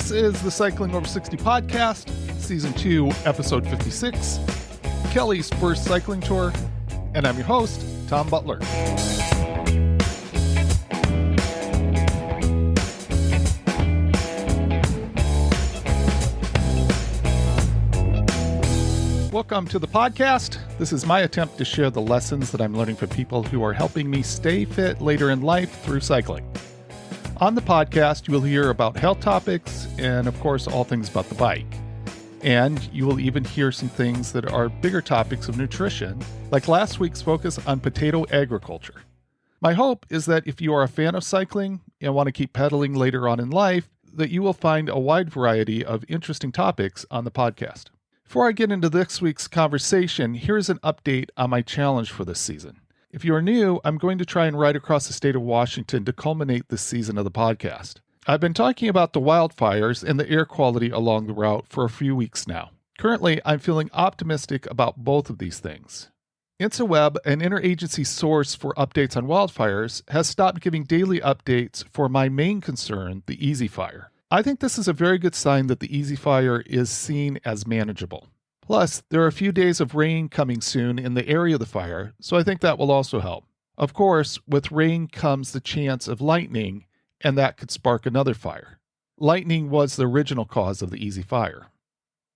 This is the Cycling Over 60 podcast, Season 2, Episode 56, Kelly's first cycling tour, and I'm your host, Tom Butler. Welcome to the podcast. This is my attempt to share the lessons that I'm learning from people who are helping me stay fit later in life through cycling. On the podcast, you will hear about health topics and, of course, all things about the bike. And you will even hear some things that are bigger topics of nutrition, like last week's focus on potato agriculture. My hope is that if you are a fan of cycling and want to keep pedaling later on in life, that you will find a wide variety of interesting topics on the podcast. Before I get into this week's conversation, here's an update on my challenge for this season. If you are new, I'm going to try and ride across the state of Washington to culminate this season of the podcast. I've been talking about the wildfires and the air quality along the route for a few weeks now. Currently, I'm feeling optimistic about both of these things. InstaWeb, an interagency source for updates on wildfires, has stopped giving daily updates for my main concern, the Easy Fire. I think this is a very good sign that the Easy Fire is seen as manageable. Plus, there are a few days of rain coming soon in the area of the fire, so I think that will also help. Of course, with rain comes the chance of lightning, and that could spark another fire. Lightning was the original cause of the Easy Fire.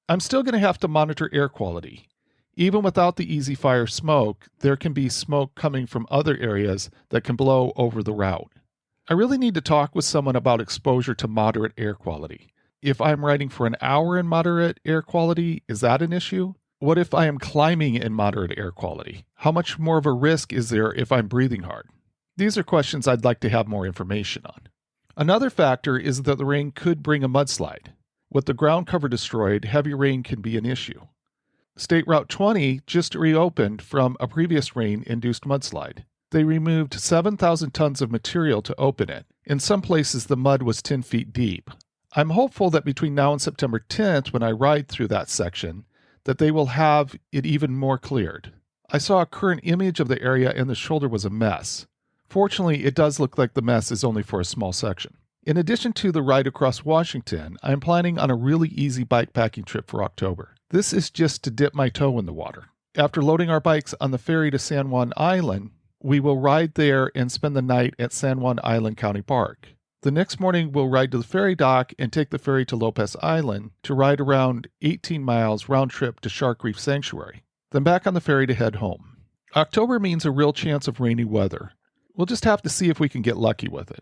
I'm still going to have to monitor air quality. Even without the Easy Fire smoke, there can be smoke coming from other areas that can blow over the route. I really need to talk with someone about exposure to moderate air quality. If I'm riding for an hour in moderate air quality, is that an issue? What if I am climbing in moderate air quality? How much more of a risk is there if I'm breathing hard? These are questions I'd like to have more information on. Another factor is that the rain could bring a mudslide. With the ground cover destroyed, heavy rain can be an issue. State Route 20 just reopened from a previous rain-induced mudslide. They removed 7,000 tons of material to open it. In some places, the mud was 10 feet deep. I'm hopeful that between now and September 10th, when I ride through that section, that they will have it even more cleared. I saw a current image of the area and the shoulder was a mess. Fortunately, it does look like the mess is only for a small section. In addition to the ride across Washington, I'm planning on a really easy bikepacking trip for October. This is just to dip my toe in the water. After loading our bikes on the ferry to San Juan Island, we will ride there and spend the night at San Juan Island County Park. The next morning, we'll ride to the ferry dock and take the ferry to Lopez Island to ride around 18 miles round trip to Shark Reef Sanctuary, then back on the ferry to head home. October means a real chance of rainy weather. We'll just have to see if we can get lucky with it.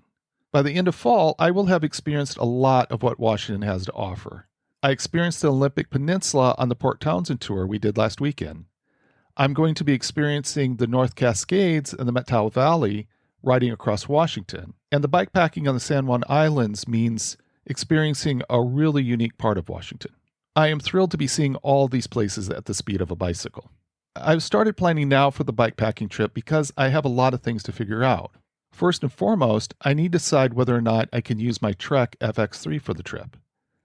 By the end of fall, I will have experienced a lot of what Washington has to offer. I experienced the Olympic Peninsula on the Port Townsend tour we did last weekend. I'm going to be experiencing the North Cascades and the Methow Valley riding across Washington. And the bikepacking on the San Juan Islands means experiencing a really unique part of Washington. I am thrilled to be seeing all these places at the speed of a bicycle. I've started planning now for the bikepacking trip because I have a lot of things to figure out. First and foremost, I need to decide whether or not I can use my Trek FX3 for the trip.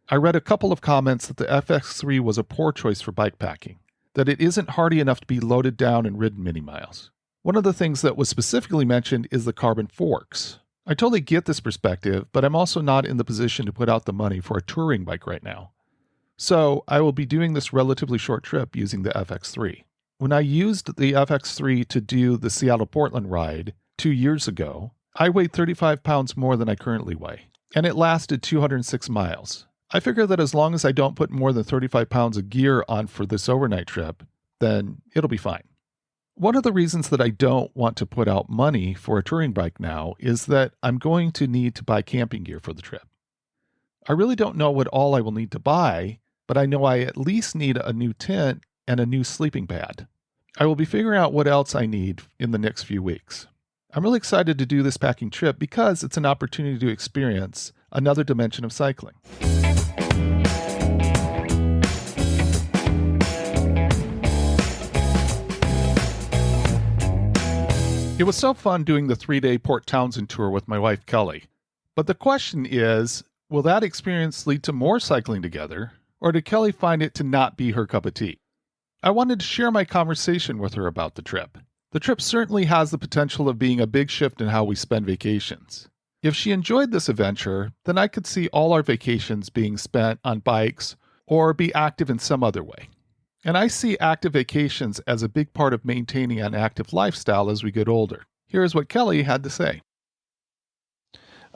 I read a couple of comments that the FX3 was a poor choice for bikepacking, that it isn't hardy enough to be loaded down and ridden many miles. One of the things that was specifically mentioned is the carbon forks. I totally get this perspective, but I'm also not in the position to put out the money for a touring bike right now. So I will be doing this relatively short trip using the FX3. When I used the FX3 to do the Seattle-Portland ride 2 years ago, I weighed 35 pounds more than I currently weigh, and it lasted 206 miles. I figure that as long as I don't put more than 35 pounds of gear on for this overnight trip, then it'll be fine. One of the reasons that I don't want to put out money for a touring bike now is that I'm going to need to buy camping gear for the trip. I really don't know what all I will need to buy, but I know I at least need a new tent and a new sleeping pad. I will be figuring out what else I need in the next few weeks. I'm really excited to do this packing trip because it's an opportunity to experience another dimension of cycling. It was so fun doing the 3-day Port Townsend tour with my wife, Kelly. But the question is, will that experience lead to more cycling together, or did Kelly find it to not be her cup of tea? I wanted to share my conversation with her about the trip. The trip certainly has the potential of being a big shift in how we spend vacations. If she enjoyed this adventure, then I could see all our vacations being spent on bikes or be active in some other way. And I see active vacations as a big part of maintaining an active lifestyle as we get older. Here's what Kelly had to say.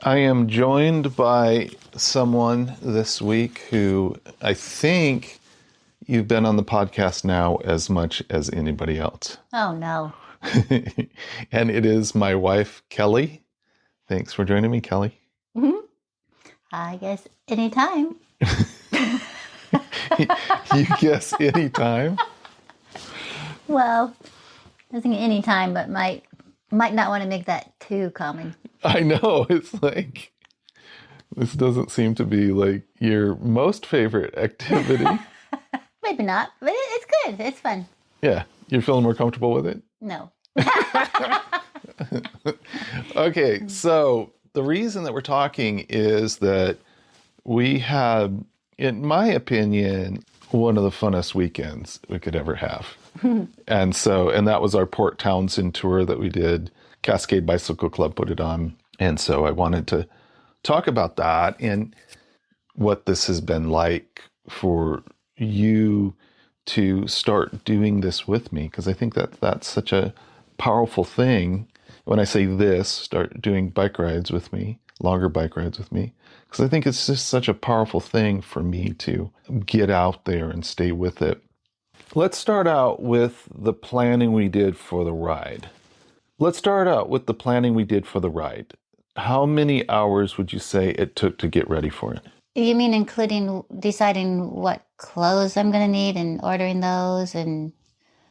I am joined by someone this week who I think you've been on the podcast now as much as anybody else. Oh, no. And it is my wife, Kelly. Thanks for joining me, Kelly. Mm-hmm. I guess anytime. You guess anytime? Well, I think anytime, but might not want to make that too common. I know. It's like, this doesn't seem to be like your most favorite activity. Maybe not, but it's good. It's fun. Yeah. You're feeling more comfortable with it? No. Okay. So the reason that we're talking is that we had, in my opinion, one of the funnest weekends we could ever have. And that was our Port Townsend tour that we did. Cascade Bicycle Club put it on. And so I wanted to talk about that and what this has been like for you to start doing this with me, because I think that that's such a powerful thing. When I say this, start doing bike rides with me, longer bike rides with me, because I think it's just such a powerful thing for me to get out there and stay with it. Let's start out with the planning we did for the ride. How many hours would you say it took to get ready for it? You mean including deciding what clothes I'm going to need and ordering those,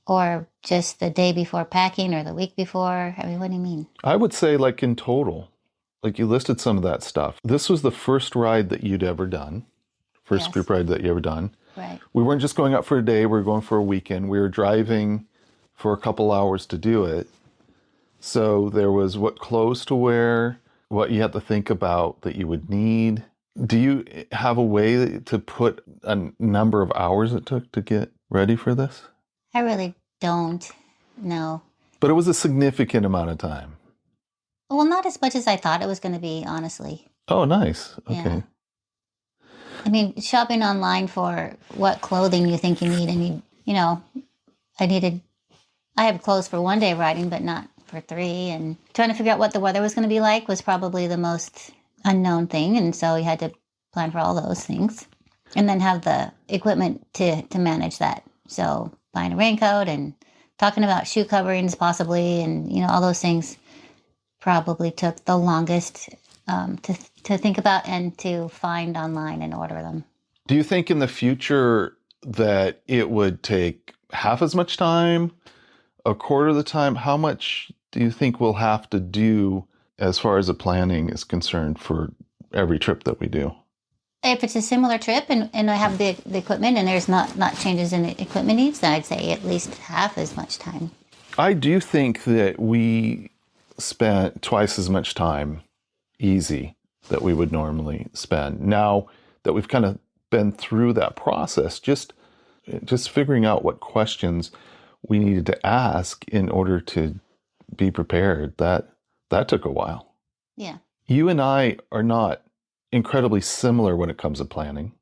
or just the day before packing or the week before? I mean, what do you mean? I would say like in total, like you listed some of that stuff. This was the first ride that you'd ever done, first group ride that you ever done. Right. We weren't just going out for a day, we were going for a weekend. We were driving for a couple hours to do it. So there was what clothes to wear, what you had to think about that you would need. Do you have a way to put a number of hours it took to get ready for this? I really don't know. But it was a significant amount of time. Well, not as much as I thought it was going to be, honestly. Oh, nice. Okay. Yeah. I mean, shopping online for what clothing you think you need. I mean, I have clothes for one day riding, but not for 3. And trying to figure out what the weather was going to be like was probably the most unknown thing. And so we had to plan for all those things and then have the equipment to manage that. So buying a raincoat and talking about shoe coverings possibly, and, all those things probably took the longest to think about and to find online and order them. Do you think in the future that it would take half as much time, a quarter of the time? How much do you think we'll have to do as far as the planning is concerned for every trip that we do? If it's a similar trip and I have the equipment and there's not changes in the equipment needs, then I'd say at least half as much time. I do think that we spent twice as much time easy that we would normally spend. Now that we've kind of been through that process, just figuring out what questions we needed to ask in order to be prepared, that took a while. Yeah. You and I are not incredibly similar when it comes to planning.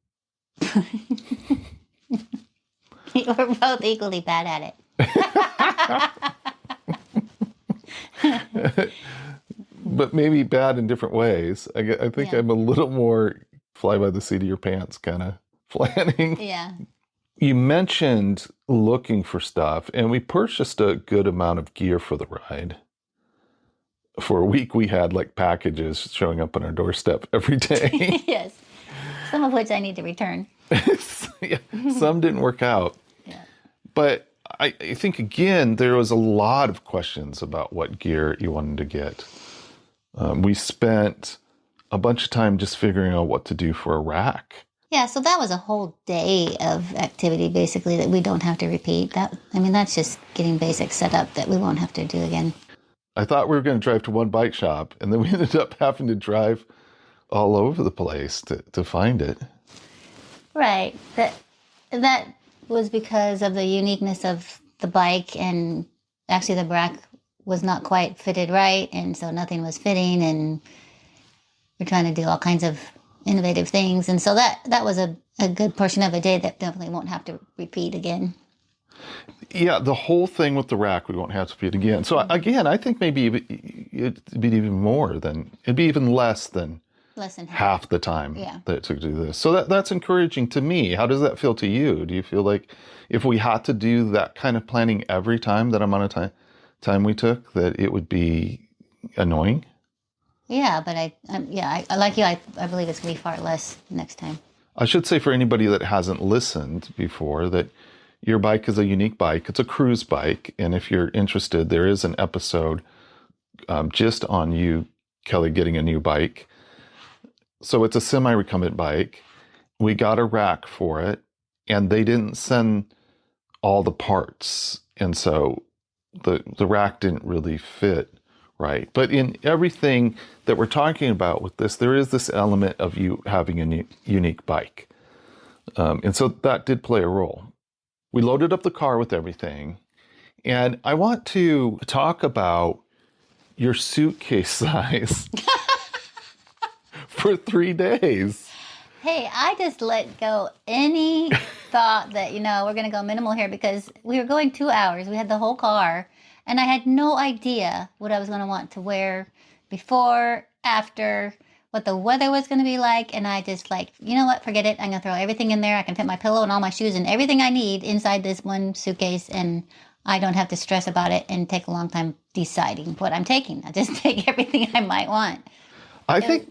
We're both equally bad at it. But maybe bad in different ways. I think I'm a little more fly by the seat of your pants kind of planning. Yeah. You mentioned looking for stuff, and we purchased a good amount of gear for the ride. For a week, we had like packages showing up on our doorstep every day. Yes. Some of which I need to return. Yeah, some didn't work out. Yeah. But I think, again, there was a lot of questions about what gear you wanted to get. We spent a bunch of time just figuring out what to do for a rack. Yeah, so that was a whole day of activity, basically, that we don't have to repeat. That's just getting basics set up that we won't have to do again. I thought we were going to drive to one bike shop, and then we ended up having to drive all over the place to find it. Right. That was because of the uniqueness of the bike, and actually the rack was not quite fitted right, and so nothing was fitting, and we're trying to do all kinds of innovative things. And so that was a good portion of a day that definitely won't have to repeat again. Yeah, the whole thing with the rack, we won't have to repeat again. So again, I think maybe it'd be even more than, it'd be even less than half the time that it took to do this. So that's encouraging to me. How does that feel to you? Do you feel like if we had to do that kind of planning every time, that amount of time we took, that it would be annoying? Yeah, but I like you. I believe it's going to be far less next time. I should say for anybody that hasn't listened before that your bike is a unique bike. It's a cruise bike. And if you're interested, there is an episode just on you, Kelly, getting a new bike. So it's a semi-recumbent bike. We got a rack for it, and they didn't send all the parts. And so the rack didn't really fit right. But in everything that we're talking about with this, there is this element of you having a unique bike. And so that did play a role. We loaded up the car with everything. And I want to talk about your suitcase size for 3 days. Hey, I just let go any thought that, we're going to go minimal here because we were going 2 hours. We had the whole car. And I had no idea what I was going to want to wear before, after, what the weather was going to be like. And I just you know what, forget it. I'm going to throw everything in there. I can fit my pillow and all my shoes and everything I need inside this one suitcase. And I don't have to stress about it and take a long time deciding what I'm taking. I just take everything I might want. It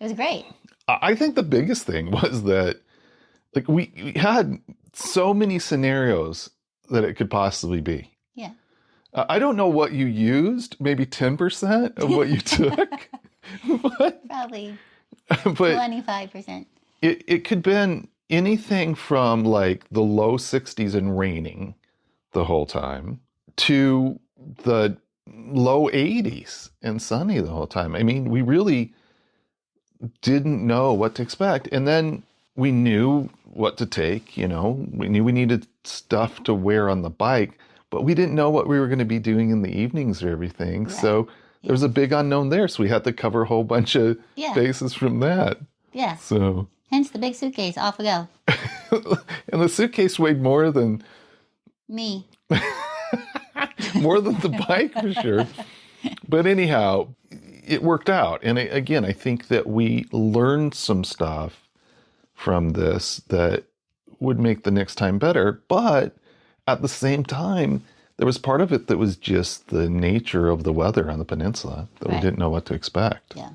was great. I think the biggest thing was that we had so many scenarios that it could possibly be. Yeah. I don't know what you used, maybe 10% of what you took. Probably 25%. It could have been anything from the low 60s and raining the whole time to the low 80s and sunny the whole time. I mean, we really didn't know what to expect. And then we knew what to take, we knew we needed stuff to wear on the bike. But we didn't know what we were going to be doing in the evenings or everything. Right. So there was a big unknown there. So we had to cover a whole bunch of bases from that. Yeah. So hence the big suitcase. Off we go. And the suitcase weighed more than me. More than the bike for sure. But anyhow, it worked out. And again, I think that we learned some stuff from this that would make the next time better. But at the same time, there was part of it that was just the nature of the weather on the peninsula that we didn't know what to expect. Yeah.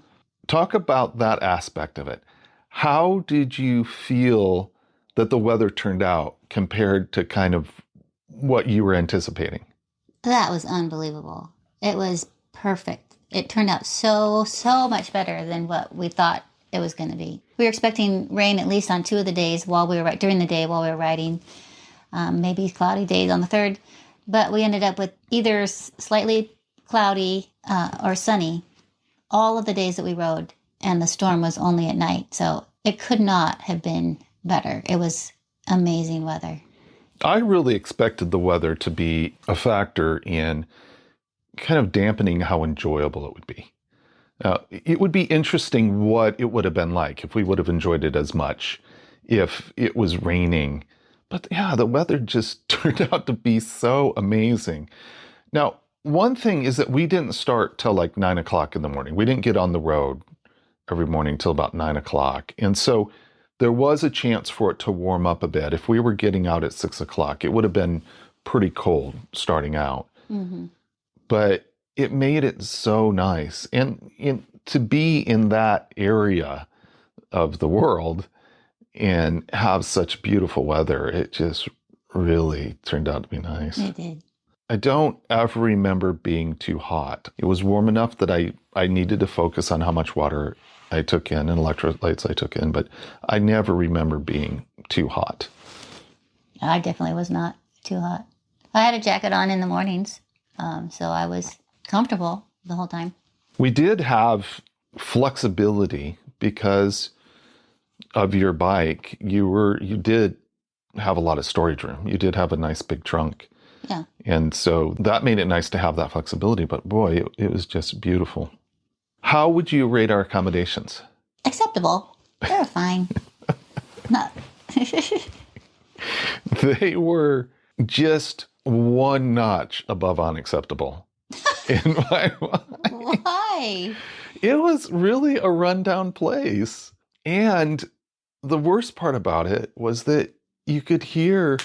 Talk about that aspect of it. How did you feel that the weather turned out compared to kind of what you were anticipating? That was unbelievable. It was perfect. It turned out so much better than what we thought it was going to be. We were expecting rain at least on 2 of the days during the day while we were riding. Maybe cloudy days on the 3rd, but we ended up with either slightly cloudy or sunny all of the days that we rode, and the storm was only at night, so it could not have been better. It was amazing weather. I really expected the weather to be a factor in kind of dampening how enjoyable it would be. It would be interesting what it would have been like if we would have enjoyed it as much if it was raining. But yeah, the weather just turned out to be so amazing. Now, one thing is that we didn't start till 9 o'clock in the morning. We didn't get on the road every morning till about 9 o'clock. And so there was a chance for it to warm up a bit. If we were getting out at 6 o'clock, it would have been pretty cold starting out. Mm-hmm. But it made it so nice. And to be in that area of the world and have such beautiful weather, it just really turned out to be nice. It did. I don't ever remember being too hot. It was warm enough that I needed to focus on how much water I took in and electrolytes I took in, but I never remember being too hot. I definitely was not too hot. I had a jacket on in the mornings, so I was comfortable the whole time. We did have flexibility because of your bike. You did have a lot of storage room. You did have a nice big trunk. Yeah. And so that made it nice to have that flexibility, but boy, it was just beautiful. How would you rate our accommodations? acceptable. They were fine. Not. They were just one notch above unacceptable in my mind. Why? It was really a rundown place. And the worst part about it was that you could hear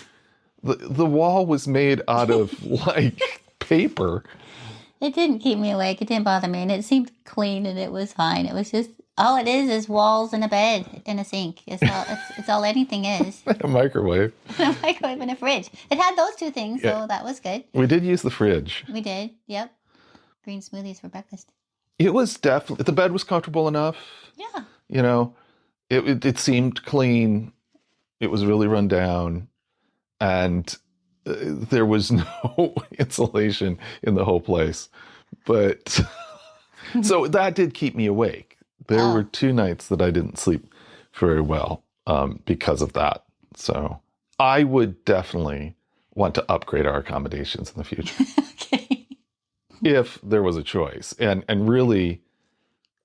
the wall was made out of like paper. It didn't keep me awake. It didn't bother me. And it seemed clean and it was fine. It was just, all it is walls and a bed and a sink. It's all anything is. A microwave. A microwave and a fridge. It had those two things, Yeah. so that was good. We did use the fridge. We did, yep. Green smoothies for breakfast. It was definitely, the bed was comfortable enough. Yeah. You know, it seemed clean. It was really run down. And there was no insulation in the whole place. But so that did keep me awake. There were 2 nights that I didn't sleep very well because of that. So I would definitely want to upgrade our accommodations in the future. Okay. If there was a choice. And really,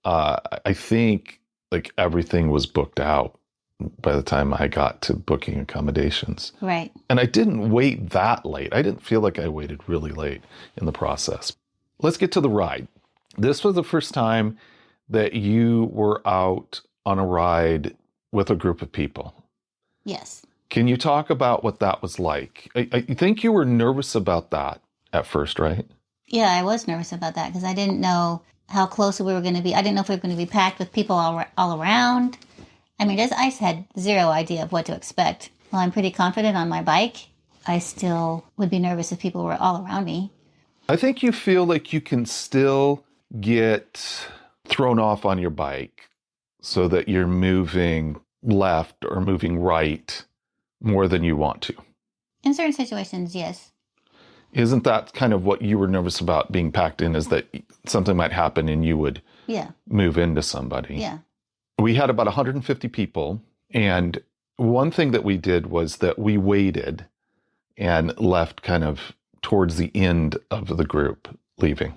I think like everything was booked out by the time I got to booking accommodations. Right. And I didn't wait that late. I didn't feel like I waited really late in the process. Let's get to the ride. This was the first time that you were out on a ride with a group of people. Yes. Can you talk about what that was like? I think you were nervous about that at first, right? Yeah, I was nervous about that because I didn't know how close we were going to be. I didn't know if we were going to be packed with people all around. I mean, I just had zero idea of what to expect. While I'm pretty confident on my bike, I still would be nervous if people were all around me. I think you feel like you can still get thrown off on your bike so that you're moving left or moving right more than you want to. In certain situations, yes. Isn't that kind of what you were nervous about being packed in, is that something might happen and you would move into somebody? Yeah. We had about 150 people. And one thing that we did was that we waited and left kind of towards the end of the group leaving.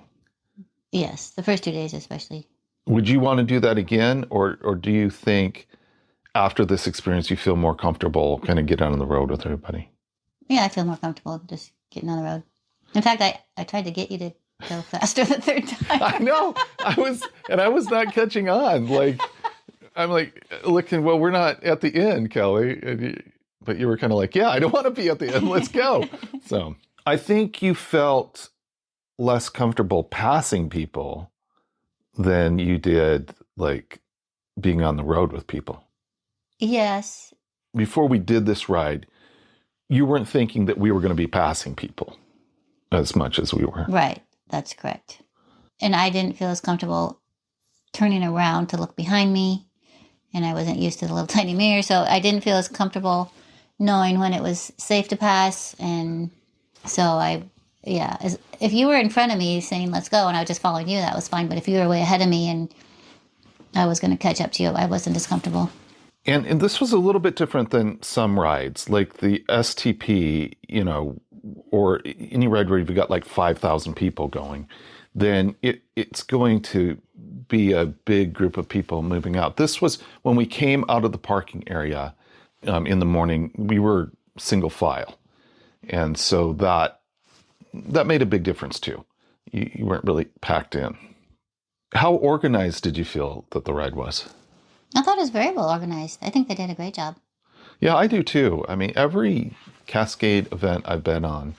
Yes, the first 2 days especially. Would you want to do that again? Or do you think after this experience you feel more comfortable kind of get on the road with everybody? Yeah, I feel more comfortable just getting on the road. In fact, I tried to get you to go faster the third time. I know. I was not catching on. Like, I'm like looking, well, we're not at the end, Kelly. But you were kind of like, yeah, I don't want to be at the end. Let's go. So I think you felt less comfortable passing people than you did like being on the road with people. Yes. Before we did this ride, you weren't thinking that we were going to be passing people as much as we were. Right. That's correct. And I didn't feel as comfortable turning around to look behind me. And I wasn't used to the little tiny mirror. So I didn't feel as comfortable knowing when it was safe to pass. And so if you were in front of me saying, let's go, and I was just following you, that was fine. But if you were way ahead of me and I was going to catch up to you, I wasn't as comfortable. And this was a little bit different than some rides, like the STP, or any ride where you've got like 5,000 people going, then it's going to be a big group of people moving out. This was when we came out of the parking area in the morning, we were single file. And so that made a big difference too. You weren't really packed in. How organized did you feel that the ride was? I thought it was very well organized. I think they did a great job. Yeah, I do too. I mean, every Cascade event I've been on,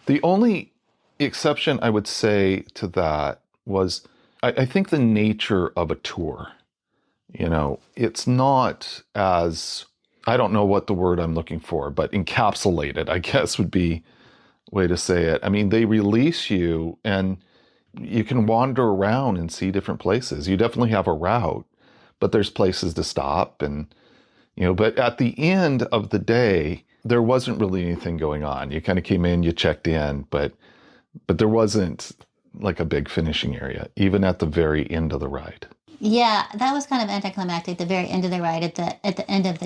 the only exception I would say to that was I think the nature of a tour. It's not as, I don't know what the word I'm looking for, but encapsulated, I guess would be a way to say it. I mean, they release you and you can wander around and see different places. You definitely have a route, but there's places to stop but at the end of the day, there wasn't really anything going on. You kind of came in, you checked in, but there wasn't like a big finishing area, even at the very end of the ride. Yeah, that was kind of anticlimactic, the very end of the ride. At the end of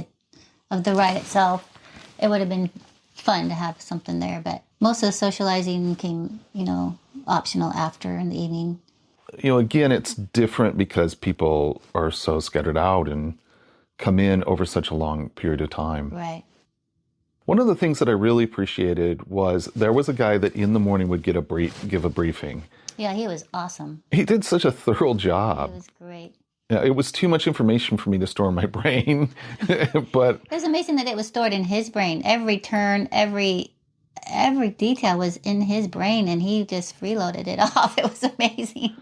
the ride itself, it would have been fun to have something there, but most of the socializing came, optional after in the evening. again, it's different because people are so scattered out and come in over such a long period of time. Right. One of the things that I really appreciated was there was a guy that in the morning would give a briefing. Yeah, he was awesome. He did such a thorough It job. was great. Yeah, it was too much information for me to store in my brain, but It was amazing that it was stored in his brain. Every turn, every detail was in his brain, and he just freeloaded it off. It was amazing.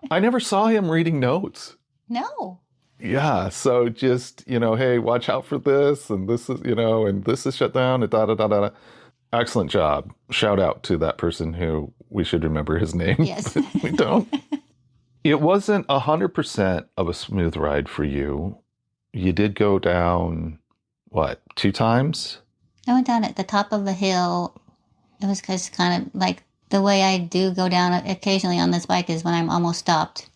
I never saw him reading notes. No. Yeah, so just, hey, watch out for this, and this is, and this is shut down, and da da da da. Excellent job. Shout out to that person who we should remember his name. Yes. We don't. It wasn't 100% of a smooth ride for you. You did go down, what, 2 times? I went down at the top of the hill. It was just kind of like the way I do go down occasionally on this bike is when I'm almost stopped,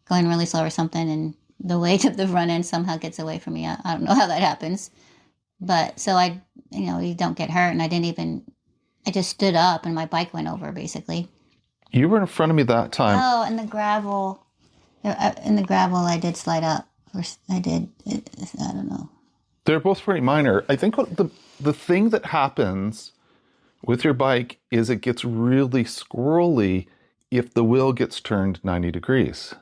going really slow or something, and the weight of the front end somehow gets away from me. I don't know how that happens. But so you don't get hurt. And I just stood up and my bike went over basically. You were in front of me that time. Oh, and the gravel. In the gravel, I did slide up. I don't know. They're both pretty minor. I think what the thing that happens with your bike is it gets really squirrely if the wheel gets turned 90 degrees.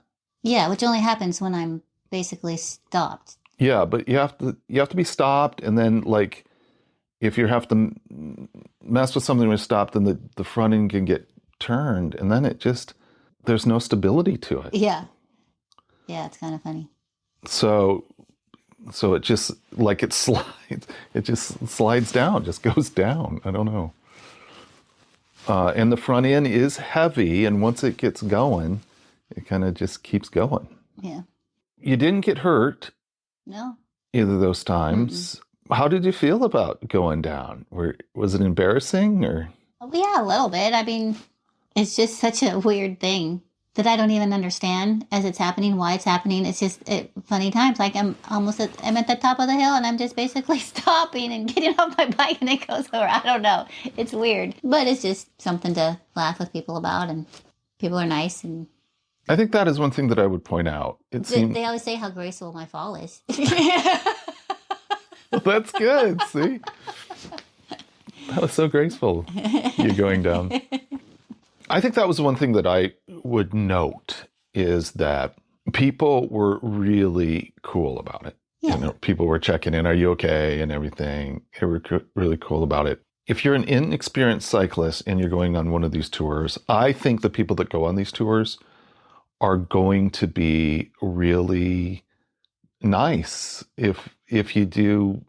Yeah, which only happens when I'm basically stopped. Yeah, but you have to be stopped, and then like if you have to mess with something when you're stopped, then the front end can get turned, and then there's no stability to it. Yeah. Yeah, it's kind of funny. So it just like it just slides down, just goes down. I don't know. And the front end is heavy, and once it gets going, it kind of just keeps going. Yeah. You didn't get hurt. No. Either of those times. Mm-mm. How did you feel about going down? Was it embarrassing or? Yeah, a little bit. I mean, it's just such a weird thing that I don't even understand as it's happening, why it's happening. It's just funny times. Like I'm at the top of the hill and I'm just basically stopping and getting off my bike and it goes over. I don't know. It's weird, but it's just something to laugh with people about, and people are nice. And I think that is one thing that I would point out. They always say how graceful my fall is. Well, that's good. See? That was so graceful, you going down. I think that was one thing that I would note is that people were really cool about it. Yeah. People were checking in, are you okay, and everything. They were really cool about it. If you're an inexperienced cyclist and you're going on one of these tours, I think the people that go on these tours are going to be really nice. If you do,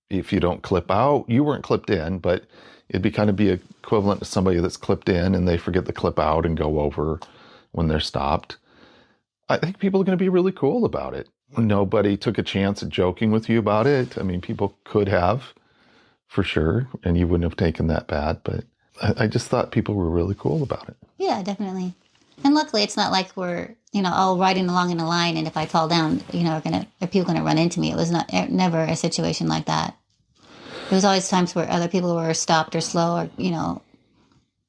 if you don't clip out, you weren't clipped in, but it'd be kind of be equivalent to somebody that's clipped in and they forget to clip out and go over when they're stopped. I think people are going to be really cool about it. Nobody took a chance at joking with you about it. I mean, people could have, for sure, and you wouldn't have taken that bad, but I just thought people were really cool about it. Yeah, definitely. And luckily, it's not like we're, all riding along in a line, and if I fall down, are people going to run into me? It was never a situation like that. There was always times where other people were stopped or slow or,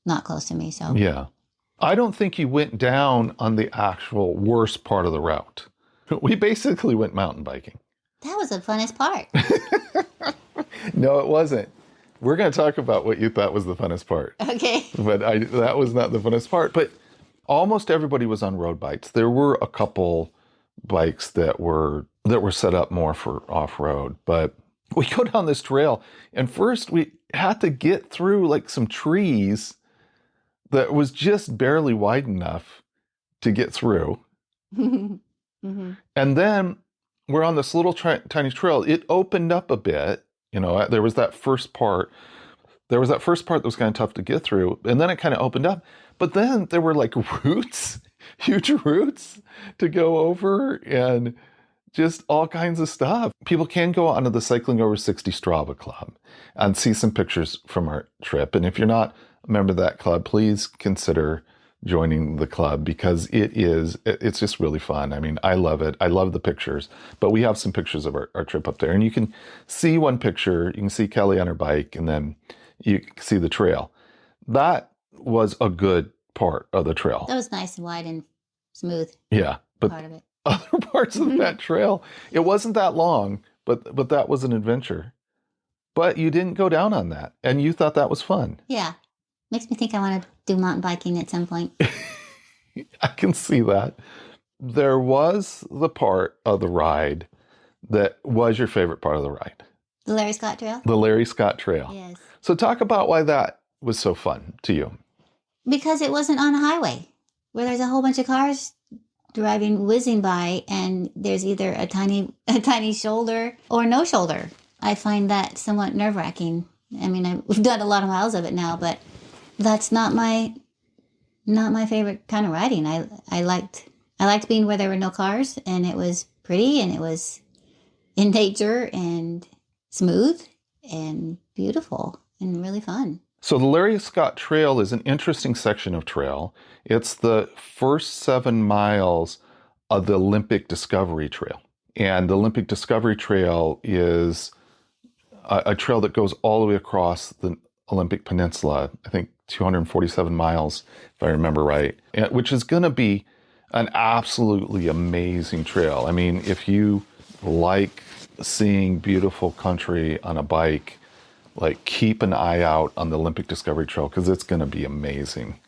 not close to me. So yeah. I don't think you went down on the actual worst part of the route. We basically went mountain biking. That was the funnest part. No, it wasn't. We're going to talk about what you thought was the funnest part. Okay. But that was not the funnest part. But almost everybody was on road bikes. There were a couple bikes that were set up more for off-road. But we go down this trail, and first we had to get through like some trees that was just barely wide enough to get through. Mm-hmm. And then we're on this little tiny trail. It opened up a bit. There was that first part. There was that first part that was kind of tough to get through. And then it kind of opened up. But then there were like roots, huge roots to go over and just all kinds of stuff. People can go onto the Cycling Over 60 Strava Club and see some pictures from our trip. And if you're not a member of that club, please consider joining the club because it's just really fun. I mean, I love it. I love the pictures, but we have some pictures of our trip up there, and you can see one picture. You can see Kelly on her bike, and then you can see the trail. That was a good part of the trail. That was nice and wide and smooth Yeah, but part of it. other parts of that trail, it wasn't that long, but that was an adventure. But you didn't go down on that, and you thought that was fun. Yeah. Makes me think I want to do mountain biking at some point. I can see that. There was the part of the ride that was your favorite part of the ride. The Larry Scott Trail? The Larry Scott Trail. Yes. So talk about why that was so fun to you. Because it wasn't on a highway where there's a whole bunch of cars whizzing by, and there's either a tiny shoulder or no shoulder. I find that somewhat nerve-wracking. I mean, we've done a lot of miles of it now, but that's not my favorite kind of riding. I liked being where there were no cars, and it was pretty, and it was in nature and smooth and beautiful and really fun. So the Larry Scott Trail is an interesting section of trail. It's the first 7 miles of the Olympic Discovery Trail. And the Olympic Discovery Trail is a trail that goes all the way across the Olympic Peninsula, I think 247 miles, if I remember right, which is going to be an absolutely amazing trail. I mean, if you like seeing beautiful country on a bike, like keep an eye out on the Olympic Discovery Trail because it's going to be amazing.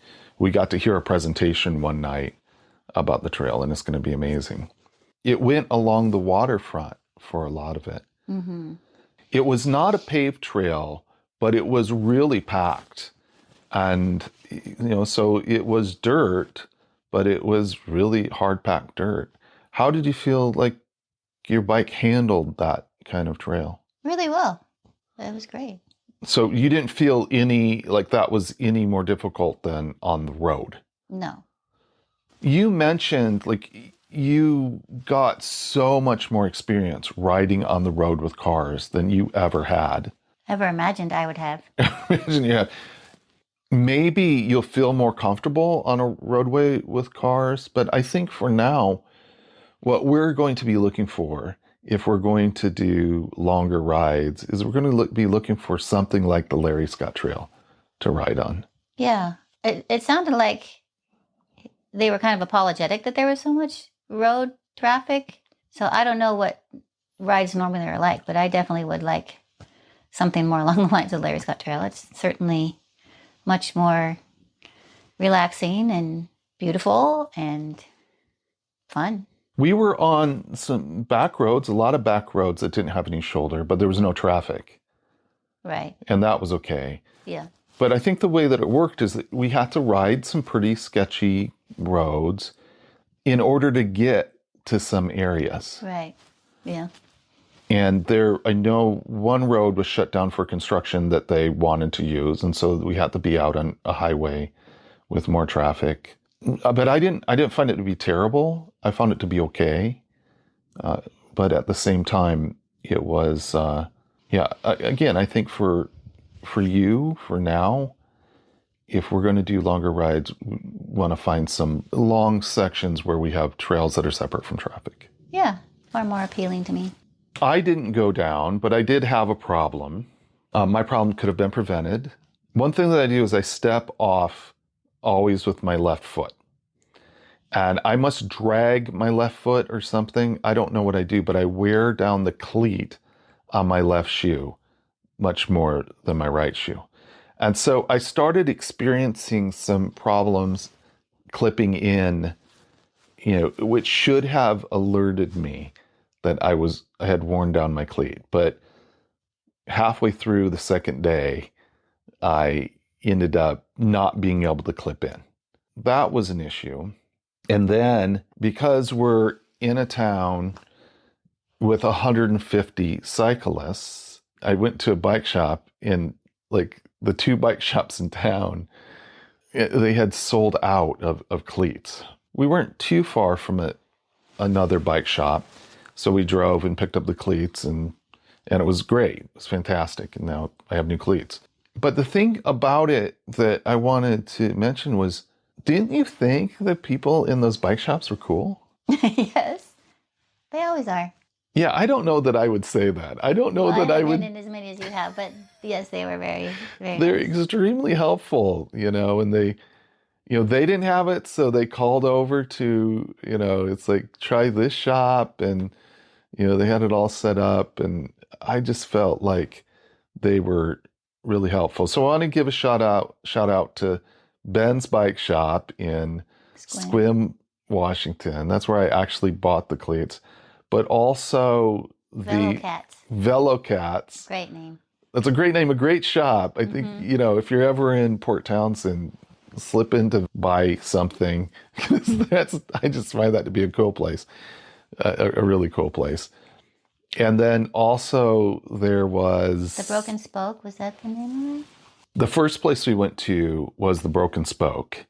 We got to hear a presentation one night about the trail, and it's going to be amazing. It went along the waterfront for a lot of it. Mm-hmm. It was not a paved trail, but it was really packed. And, so it was dirt, but it was really hard packed dirt. How did you feel like your bike handled that kind of trail? Really well. That was great. So you didn't feel that was any more difficult than on the road? No. You mentioned you got so much more experience riding on the road with cars than you ever had. Ever imagined I would have. Imagine you had. Maybe you'll feel more comfortable on a roadway with cars, but I think for now, what we're going to be looking for if we're going to do longer rides is we're going to be looking for something like the Larry Scott Trail to ride on. Yeah. It sounded like they were kind of apologetic that there was so much road traffic. So I don't know what rides normally are like, but I definitely would like something more along the lines of Larry Scott Trail. It's certainly much more relaxing and beautiful and fun. We were on some back roads, a lot of back roads that didn't have any shoulder, but there was no traffic. Right. And that was okay. Yeah. But I think the way that it worked is that we had to ride some pretty sketchy roads in order to get to some areas. Right. Yeah. And I know one road was shut down for construction that they wanted to use. And so we had to be out on a highway with more traffic. But I didn't find it to be terrible. I found it to be okay. But at the same time, it was, again, I think for you, for now, if we're going to do longer rides, we want to find some long sections where we have trails that are separate from traffic. Yeah, far more appealing to me. I didn't go down, but I did have a problem. My problem could have been prevented. One thing that I do is I step off always with my left foot. And I must drag my left foot or something. I don't know what I do, but I wear down the cleat on my left shoe much more than my right shoe. And so I started experiencing some problems clipping in, which should have alerted me that I had worn down my cleat. But halfway through the second day, I ended up not being able to clip in. That was an issue. And then because we're in a town with 150 cyclists, I went to a bike shop in the 2 bike shops in town. They had sold out of cleats. We weren't too far from another bike shop. So we drove and picked up the cleats and it was great. It was fantastic. And now I have new cleats. But the thing about it that I wanted to mention was, didn't you think that people in those bike shops were cool? Yes, they always are. Yeah, I don't know that I would say that. I don't know that I would. I haven't been in as many as you have, but yes, they were very, very They're nice. extremely helpful, and They didn't have it, so they called over to, it's like, try this shop, and, they had it all set up, and I just felt like they were really helpful. So I want to give a shout out to Ben's Bike Shop in Sequim, Washington. That's where I actually bought the cleats, but also the Velocats. Great name. That's a great name, a great shop. I think, if you're ever in Port Townsend, slip in to buy something. I just find that to be a cool place, a really cool place. And then also there was... The Broken Spoke, was that the name of it? The first place we went to was the Broken Spoke.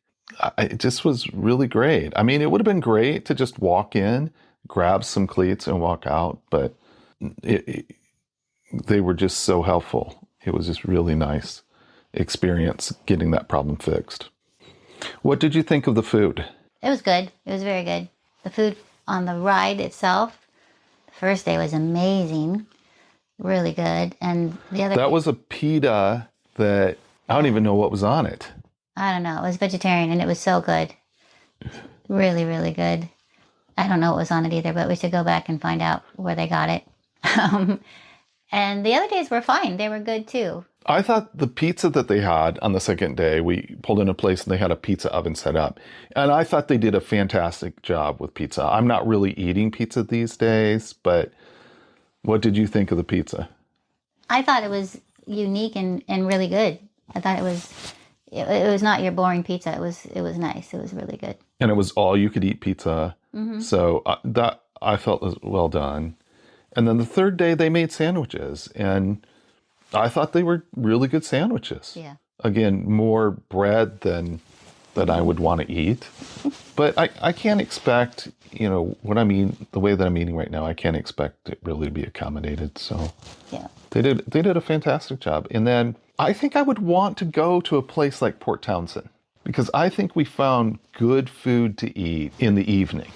It just was really great. I mean, it would have been great to just walk in, grab some cleats and walk out, but they were just so helpful. It was just really nice experience getting that problem fixed. What did you think of the food? It was good. It was very good. The food on the ride itself, the first day was amazing. Really good. And the other... That was a pita that I don't even know what was on it. I don't know. It was vegetarian and it was so good. Really, really good. I don't know what was on it either, but we should go back and find out where they got it. And the other days were fine. They were good too. I thought the pizza that they had on the second day, we pulled in a place and they had a pizza oven set up. And I thought they did a fantastic job with pizza. I'm not really eating pizza these days, but what did you think of the pizza? I thought it was unique and really good. I thought it was not your boring pizza. It was nice. It was really good. And it was all you could eat pizza. Mm-hmm. So that I felt was well done. And then the third day they made sandwiches, and I thought they were really good sandwiches. Yeah. Again, more bread than I would want to eat. But I can't expect, what I mean, the way that I'm eating right now, I can't expect it really to be accommodated. So yeah, they did a fantastic job. And then I think I would want to go to a place like Port Townsend, because I think we found good food to eat in the evening.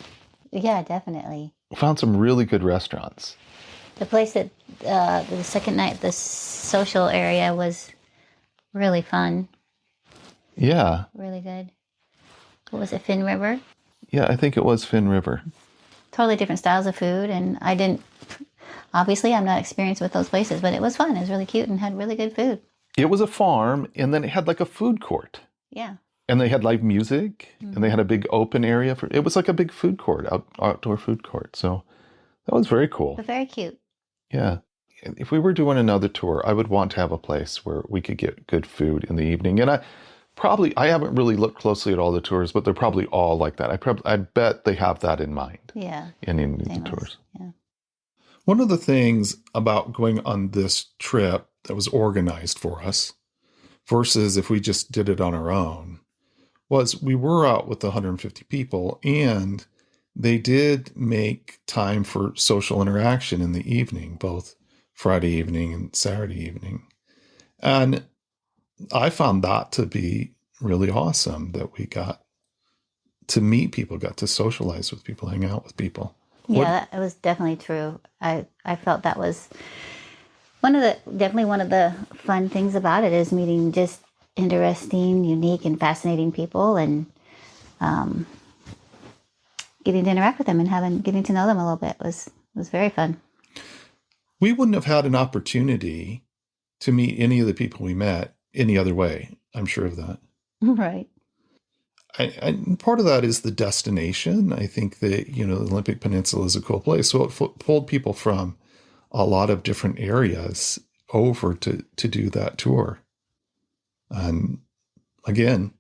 Yeah, definitely. We found some really good restaurants. The place that the second night, the social area, was really fun. Yeah. Really good. What was it, Finn River? Yeah, I think it was Finn River. Totally different styles of food, and obviously I'm not experienced with those places, but it was fun. It was really cute and had really good food. It was a farm, and then it had like a food court. Yeah. And they had live music, and they had a big open area it was like a big food court, outdoor food court. So that was very cool. But very cute. Yeah. If we were doing another tour, I would want to have a place where we could get good food in the evening. And I haven't really looked closely at all the tours, but they're probably all like that. I bet they have that in mind. Yeah. In the tours. Yeah. One of the things about going on this trip that was organized for us versus if we just did it on our own was we were out with 150 people, and they did make time for social interaction in the evening, both Friday evening and Saturday evening. And I found that to be really awesome, that we got to meet people, got to socialize with people, hang out with people. Yeah, that was definitely true. I felt that was definitely one of the fun things about it, is meeting just interesting, unique, and fascinating people, and getting to interact with them and getting to know them a little bit was very fun. We wouldn't have had an opportunity to meet any of the people we met any other way. I'm sure of that. Right. And part of that is the destination. I think that, the Olympic Peninsula is a cool place. So it pulled people from a lot of different areas over to do that tour. And again,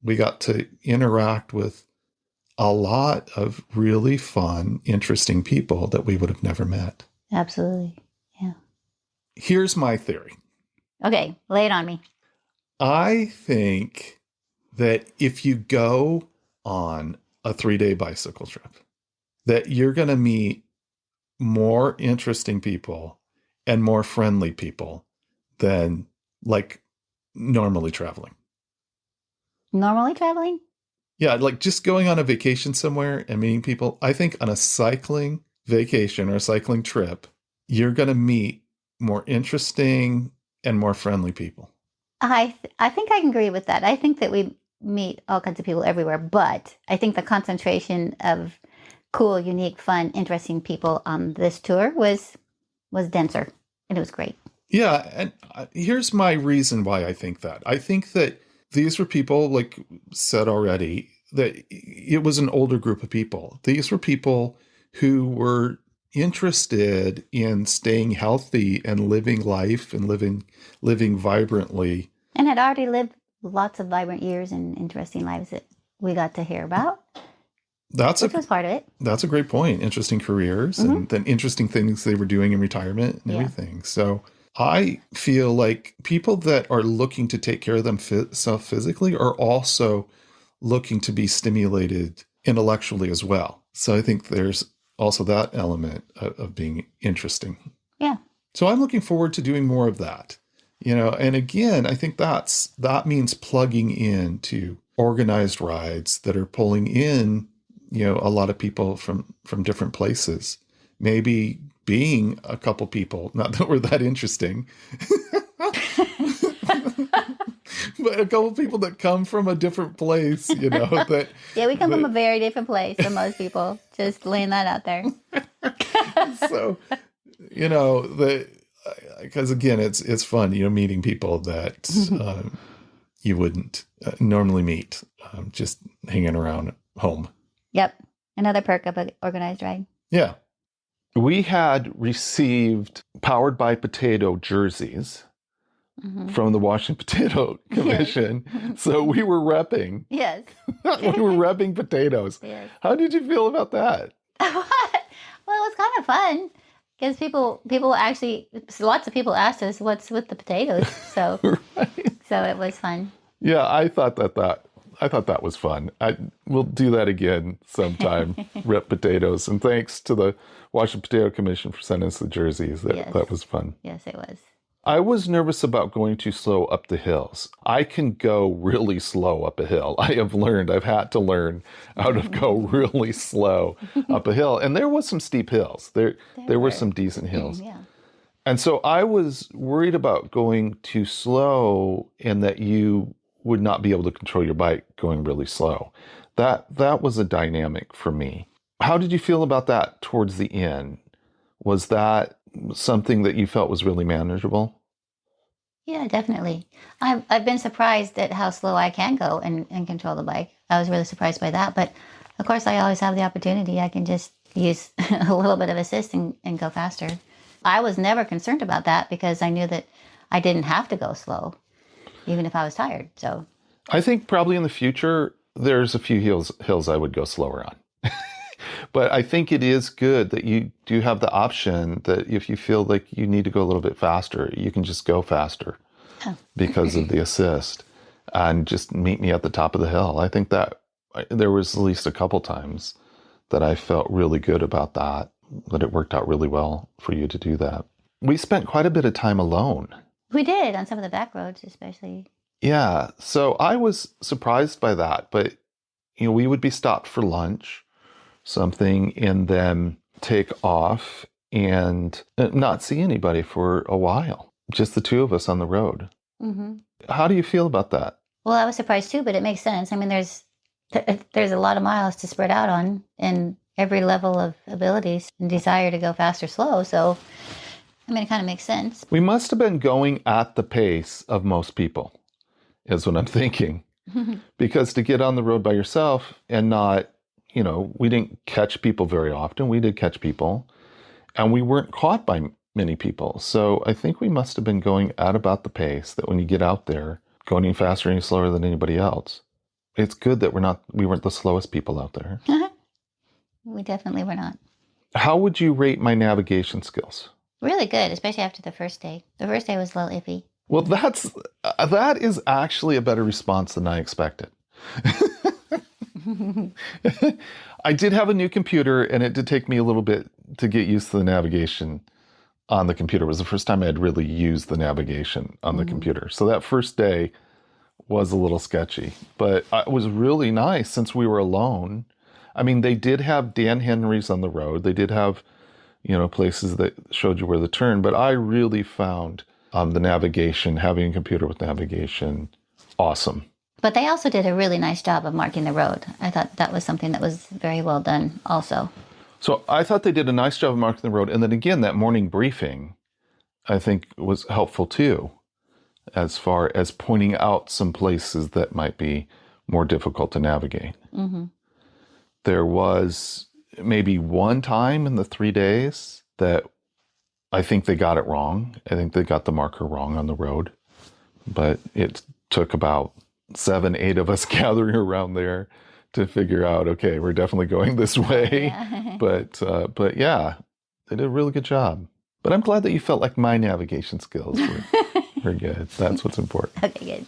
we got to interact with a lot of really fun, interesting people that we would have never met. Absolutely. Yeah. Here's my theory. Okay, lay it on me. I think that if you go on a 3-day bicycle trip, that you're going to meet more interesting people and more friendly people than like normally traveling. Normally traveling? Yeah, like just going on a vacation somewhere and meeting people. I think on a cycling vacation or a cycling trip, you're going to meet more interesting and more friendly people. I think I can agree with that. I think that we meet all kinds of people everywhere, but I think the concentration of cool, unique, fun, interesting people on this tour was denser, and it was great. Yeah, and here's my reason why I think that. I think that these were people, like said already, that it was an older group of people. These were people who were interested in staying healthy and living life and living vibrantly. And had already lived lots of vibrant years and interesting lives that we got to hear about. Which was part of it. That's a great point. Interesting careers and then interesting things they were doing in retirement and everything. So I feel like people that are looking to take care of themselves physically are also looking to be stimulated intellectually as well. So I think there's also that element of being interesting. Yeah. So I'm looking forward to doing more of that. And again, I think that means plugging into organized rides that are pulling in, a lot of people from different places. Maybe being a couple people, not that we're that interesting, but a couple people that come from a different place, that. Yeah, we come from a very different place than most people. Just laying that out there. So, because again, it's fun, meeting people that you wouldn't normally meet, just hanging around home. Yep. Another perk of an organized ride. Yeah. We had received Powered by Potato jerseys from the Washington Potato Commission. Yes. So we were repping. Yes. We were repping potatoes. Yes. How did you feel about that? Well, it was kind of fun because people actually, lots of people asked us what's with the potatoes. So, So it was fun. Yeah, I thought that was fun. We'll do that again sometime. Rep potatoes, and thanks to the Washington Potato Commission for sending us the jerseys. That was fun. Yes, it was. I was nervous about going too slow up the hills. I can go really slow up a hill. I've had to learn how to go really slow up a hill. And there was some steep hills. There were some decent hills. Yeah. And so I was worried about going too slow and that you would not be able to control your bike going really slow. That was a dynamic for me. How did you feel about that towards the end? Was that something that you felt was really manageable? Yeah, definitely. I've been surprised at how slow I can go and control the bike. I was really surprised by that. But of course, I always have the opportunity. I can just use a little bit of assist and go faster. I was never concerned about that because I knew that I didn't have to go slow, even if I was tired. So I think probably in the future, there's a few hills I would go slower on. But I think it is good that you do have the option that if you feel like you need to go a little bit faster, you can just go faster because of the assist and just meet me at the top of the hill. I think that there was at least a couple times that I felt really good about that it worked out really well for you to do that. We spent quite a bit of time alone. We did on some of the back roads, especially. Yeah. So I was surprised by that, but we would be stopped for lunch, something, and then take off and not see anybody for a while. Just the two of us on the road. Mm-hmm. How do you feel about that? Well, I was surprised too, but it makes sense. I mean, there's a lot of miles to spread out on, and every level of abilities and desire to go fast or slow. So, I mean, it kind of makes sense. We must have been going at the pace of most people, is what I'm thinking. Because to get on the road by yourself and not, we didn't catch people very often. We did catch people, and we weren't caught by many people. So I think we must have been going at about the pace that when you get out there, going any faster, any slower than anybody else. It's good that we weren't the slowest people out there. We definitely were not. How would you rate my navigation skills? Really good, especially after the first day. The first day was a little iffy. Well, that is actually a better response than I expected. I did have a new computer, and it did take me a little bit to get used to the navigation on the computer. It was the first time I had really used the navigation on the computer. So that first day was a little sketchy, but it was really nice since we were alone. I mean, they did have Dan Henry's on the road. They did have, places that showed you where to turn, but I really found the navigation, having a computer with navigation, awesome. But they also did a really nice job of marking the road. I thought that was something that was very well done also. So I thought they did a nice job of marking the road. And then again, that morning briefing, I think, was helpful too, as far as pointing out some places that might be more difficult to navigate. Mm-hmm. There was maybe one time in the 3 days that I think they got it wrong. I think they got the marker wrong on the road. But it took about 7, 8 of us gathering around there to figure out, okay, we're definitely going this way. Yeah. But yeah, they did a really good job. But I'm glad that you felt like my navigation skills were good. That's what's important. Okay,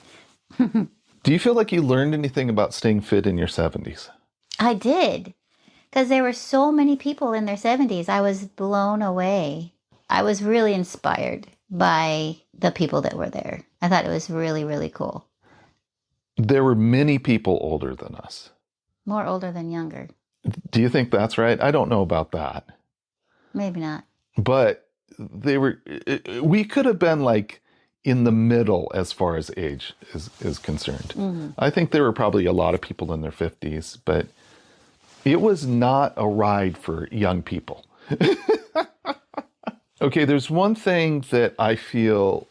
good. Do you feel like you learned anything about staying fit in your 70s? I did. Because there were so many people in their 70s. I was blown away. I was really inspired by the people that were there. I thought it was really, really cool. There were many people older than us. More older than younger. Do you think that's right? I don't know about that. Maybe not. But we could have been like in the middle as far as age is concerned. Mm-hmm. I think there were probably a lot of people in their 50s, but it was not a ride for young people. Okay, there's one thing that I feel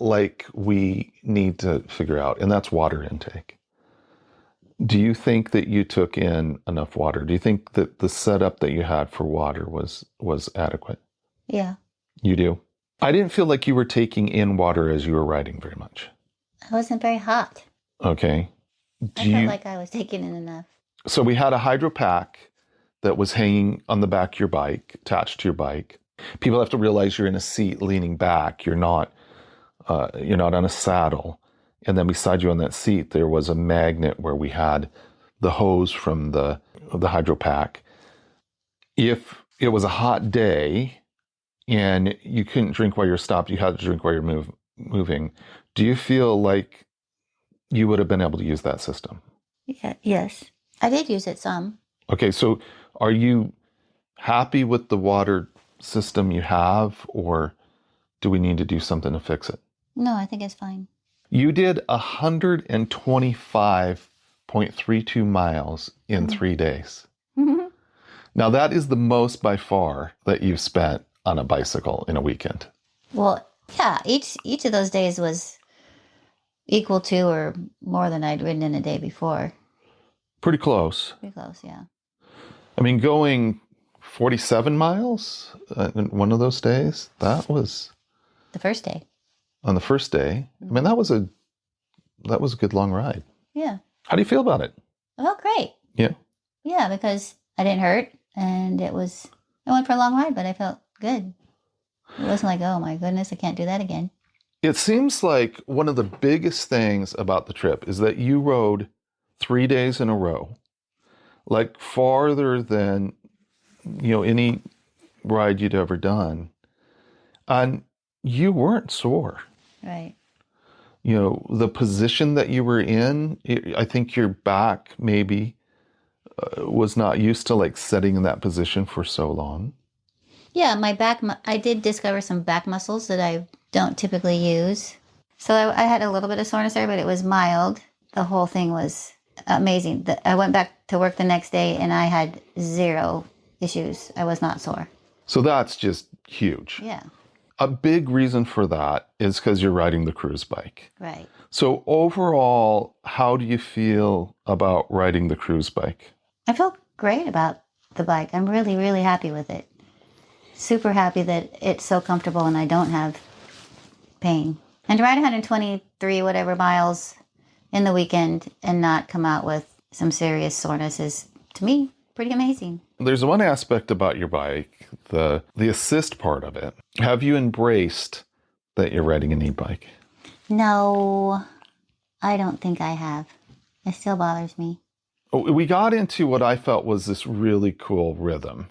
like we need to figure out, and that's water intake. Do you think that you took in enough water? Do you think that the setup that you had for water was adequate? Yeah. You do? I didn't feel like you were taking in water as you were riding very much. I wasn't very hot. Okay. I felt like I was taking in enough. So we had a hydro pack that was hanging on the back of your bike, attached to your bike. People have to realize you're in a seat leaning back. You're not on a saddle. And then beside you on that seat, there was a magnet where we had the hose from the hydro pack. If it was a hot day and you couldn't drink while you're stopped, you had to drink while you're moving. Do you feel like you would have been able to use that system? Yeah. Yes. I did use it some. Okay, so are you happy with the water system you have, or do we need to do something to fix it? No, I think it's fine. You did 125.32 miles in 3 days. Mm-hmm. Now that is the most by far that you've spent on a bicycle in a weekend. Well, yeah, each of those days was equal to or more than I'd ridden in a day before. Pretty close. Pretty close, yeah. I mean, going 47 miles in one of those days, that was... The first day. On the first day. I mean, that was a good long ride. Yeah. How do you feel about it? I felt great. Yeah. Yeah, because I didn't hurt and I went for a long ride, but I felt good. It wasn't like, oh my goodness, I can't do that again. It seems like one of the biggest things about the trip is that you rode 3 days in a row, like farther than, any ride you'd ever done. And you weren't sore. Right. The position that you were in, I think your back maybe was not used to like sitting in that position for so long. Yeah, my back, I did discover some back muscles that I don't typically use. So I had a little bit of soreness there, but it was mild. The whole thing was amazing. I went back to work the next day and I had 0 issues. I was not sore. So that's just huge. Yeah. A big reason for that is because you're riding the cruise bike. Right. So overall, how do you feel about riding the cruise bike? I feel great about the bike. I'm really, really happy with it. Super happy that it's so comfortable and I don't have pain. And to ride 123 whatever miles in the weekend and not come out with some serious soreness is, to me, pretty amazing. There's one aspect about your bike, the assist part of it. Have you embraced that you're riding an e-bike? No, I don't think I have. It still bothers me. We got into what I felt was this really cool rhythm.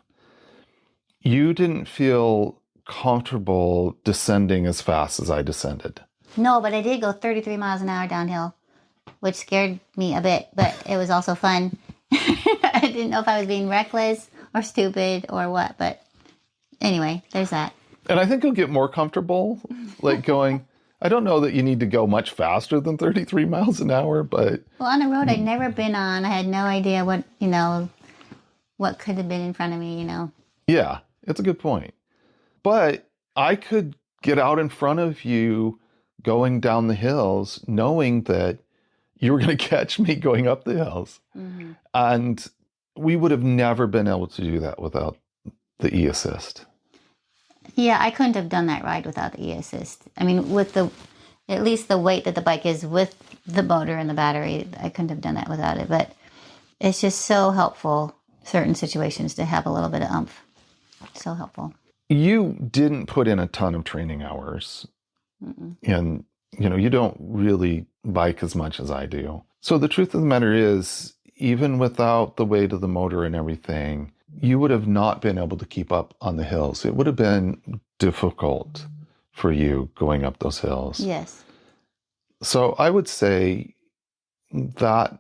You didn't feel comfortable descending as fast as I descended. No, but I did go 33 miles an hour downhill, which scared me a bit, but it was also fun. I didn't know if I was being reckless or stupid or what, but anyway, there's that. And I think you'll get more comfortable, like going, I don't know that you need to go much faster than 33 miles an hour, but... Well, on a road I'd never been on. I had no idea what could have been in front of me, Yeah, it's a good point. But I could get out in front of you going down the hills knowing that you were going to catch me going up the hills. Mm-hmm. And we would have never been able to do that without the e-assist. Yeah, I couldn't have done that ride without the e-assist. I mean, with at least the weight that the bike is with the motor and the battery, I couldn't have done that without it. But it's just so helpful, certain situations, to have a little bit of oomph. So helpful. You didn't put in a ton of training hours. Mm-mm. And, you don't really bike as much as I do. So the truth of the matter is, even without the weight of the motor and everything, you would have not been able to keep up on the hills. It would have been difficult for you going up those hills. Yes. So I would say that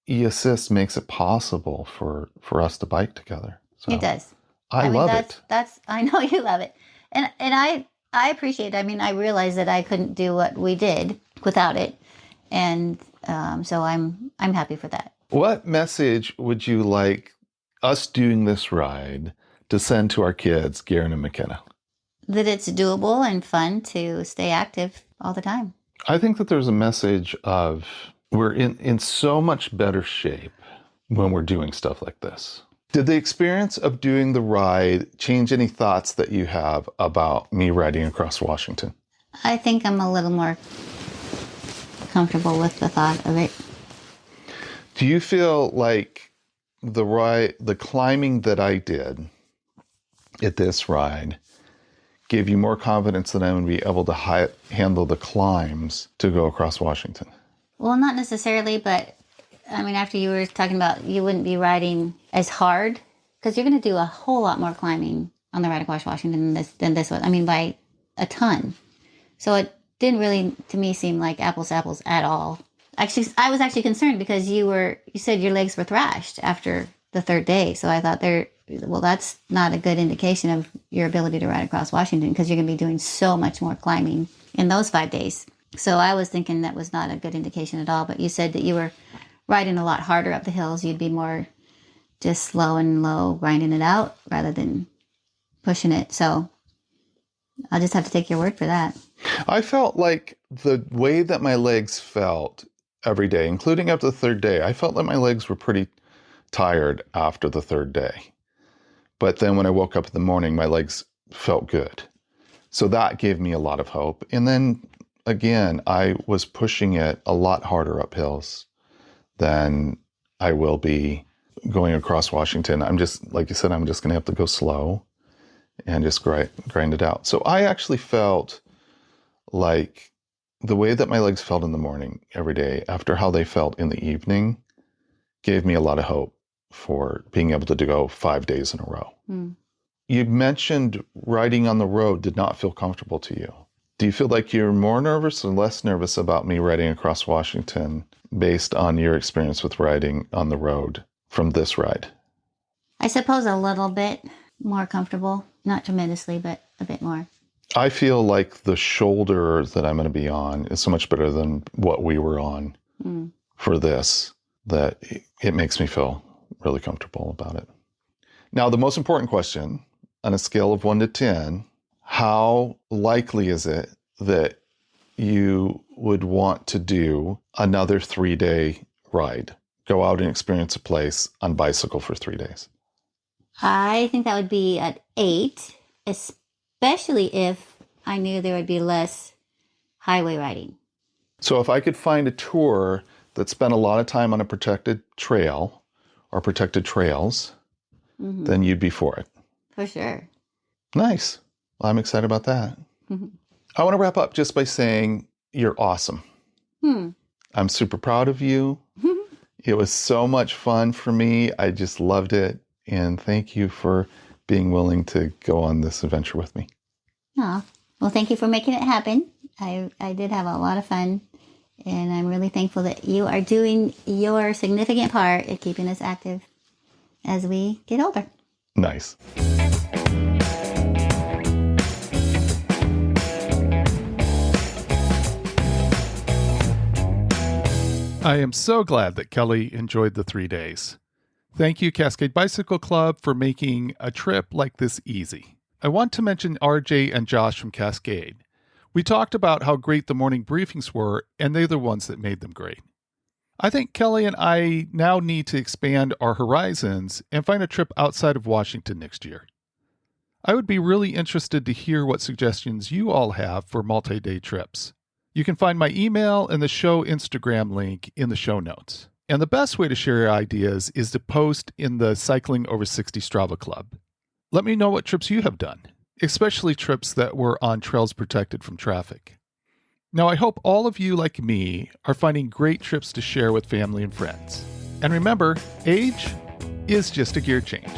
e-assist makes it possible for us to bike together. So It does. I love it. I know you love it. And I appreciate it. I mean, I realize that I couldn't do what we did without it. And so I'm happy for that. What message would you like us doing this ride to send to our kids, Garen and McKenna? That it's doable and fun to stay active all the time. I think that there's a message of we're in so much better shape when we're doing stuff like this. Did the experience of doing the ride change any thoughts that you have about me riding across Washington? I think I'm a little more comfortable with the thought of it. Do you feel like the climbing that I did at this ride gave you more confidence that I would be able to handle the climbs to go across Washington? Well, not necessarily, but I mean, after you were talking about you wouldn't be riding as hard, because you're going to do a whole lot more climbing on the ride across Washington than this one. I mean, by a ton. So it didn't really, to me, seem like apples to apples at all. Actually, I was actually concerned because you said your legs were thrashed after the third day. So I thought that's not a good indication of your ability to ride across Washington, because you're going to be doing so much more climbing in those 5 days. So I was thinking that was not a good indication at all. But you said that you were riding a lot harder up the hills. You'd be more just slow and low, grinding it out rather than pushing it. So I'll just have to take your word for that. I felt like the way that my legs felt every day, including after the third day, I felt like my legs were pretty tired after the third day. But then when I woke up in the morning, my legs felt good. So that gave me a lot of hope. And then again, I was pushing it a lot harder up hills than I will be going across Washington. I'm just, like you said, I'm just going to have to go slow and just grind it out. So I actually felt like the way that my legs felt in the morning every day after how they felt in the evening gave me a lot of hope for being able to go 5 days in a row. Mm. You mentioned riding on the road did not feel comfortable to you. Do you feel like you're more nervous or less nervous about me riding across Washington based on your experience with riding on the road from this ride? I suppose a little bit more comfortable. Not tremendously, but a bit more. I feel like the shoulder that I'm going to be on is so much better than what we were on for this, that it makes me feel really comfortable about it. Now, the most important question, on a scale of 1 to 10, how likely is it that you would want to do another 3-day ride? Go out and experience a place on bicycle for 3 days? I think that would be at 8, especially if I knew there would be less highway riding. So if I could find a tour that spent a lot of time on a protected trail or protected trails, then you'd be for it. For sure. Nice. Well, I'm excited about that. I want to wrap up just by saying you're awesome. I'm super proud of you. It was so much fun for me. I just loved it. And thank you for being willing to go on this adventure with me. Oh, well, thank you for making it happen. I did have a lot of fun. And I'm really thankful that you are doing your significant part at keeping us active as we get older. Nice. I am so glad that Kelly enjoyed the 3 days. Thank you, Cascade Bicycle Club, for making a trip like this easy. I want to mention RJ and Josh from Cascade. We talked about how great the morning briefings were, and they're the ones that made them great. I think Kelly and I now need to expand our horizons and find a trip outside of Washington next year. I would be really interested to hear what suggestions you all have for multi-day trips. You can find my email and the show Instagram link in the show notes. And the best way to share your ideas is to post in the Cycling Over 60 Strava Club. Let me know what trips you have done, especially trips that were on trails protected from traffic. Now, I hope all of you, like me, are finding great trips to share with family and friends. And remember, age is just a gear change.